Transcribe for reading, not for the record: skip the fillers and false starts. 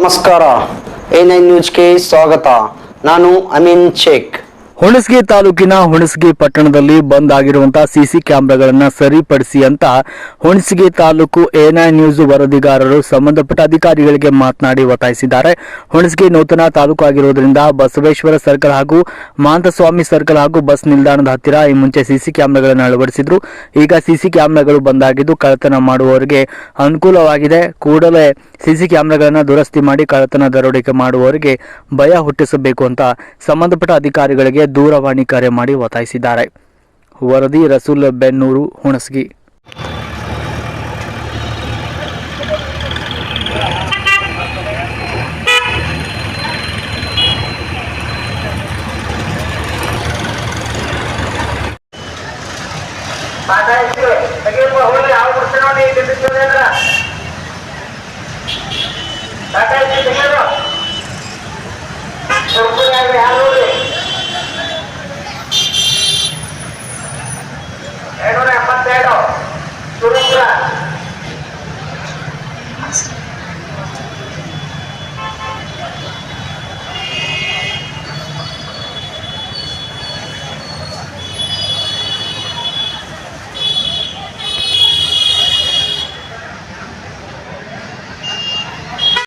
ನಮಸ್ಕಾರ. A9 ನ್ಯೂಸ್ಗೆ ಸ್ವಾಗತ. ನಾನು ಅಮೀನ್ ಶೇಖ್. ಹುಣಸಗಿ ತಾಲೂಕಿನ ಹುಣಸಗಿ ಪಟ್ಟಣದಲ್ಲಿ ಬಂದ್ ಆಗಿರುವಂತಹ ಸಿಸಿ ಕ್ಯಾಮೆರಾಗಳನ್ನು ಸರಿಪಡಿಸಿ ಅಂತ ಹುಣಸಗಿ ತಾಲೂಕು A9 ನ್ಯೂಸ್ ವರದಿಗಾರರು ಸಂಬಂಧಪಟ್ಟ ಅಧಿಕಾರಿಗಳಿಗೆ ಮಾತನಾಡಿ ಒತ್ತಾಯಿಸಿದ್ದಾರೆ. ಹುಣಸಗಿ ನೂತನ ತಾಲೂಕು ಆಗಿರುವುದರಿಂದ ಬಸವೇಶ್ವರ ಸರ್ಕಲ್ ಹಾಗೂ ಮಾಂತಸ್ವಾಮಿ ಸರ್ಕಲ್ ಹಾಗೂ ಬಸ್ ನಿಲ್ದಾಣದ ಹತ್ತಿರ ಈ ಮುಂಚೆ ಸಿಸಿ ಕ್ಯಾಮೆರಾಗಳನ್ನು ಅಳವಡಿಸಿದ್ರು. ಈಗ ಸಿಸಿ ಕ್ಯಾಮೆರಾಗಳು ಬಂದಾಗಿದ್ದು ಕಳ್ಳತನ ಮಾಡುವವರಿಗೆ ಅನುಕೂಲವಾಗಿದೆ. ಕೂಡಲೇ ಸಿಸಿ ಕ್ಯಾಮೆರಾಗಳನ್ನು ದುರಸ್ತಿ ಮಾಡಿ ಕಳ್ಳತನ ದರೋಡೆಗೆ ಮಾಡುವವರಿಗೆ ಭಯ ಹುಟ್ಟಿಸಬೇಕು ಅಂತ ಸಂಬಂಧಪಟ್ಟ ಅಧಿಕಾರಿಗಳಿಗೆ ದೂರವಾಣಿ ಕರೆ ಮಾಡಿ ಒತ್ತಾಯಿಸಿದ್ದಾರೆ. ವರದಿ ರಸೂಲ್ ಬೆನ್ನೂರು, ಹುಣಸಗಿ. Tata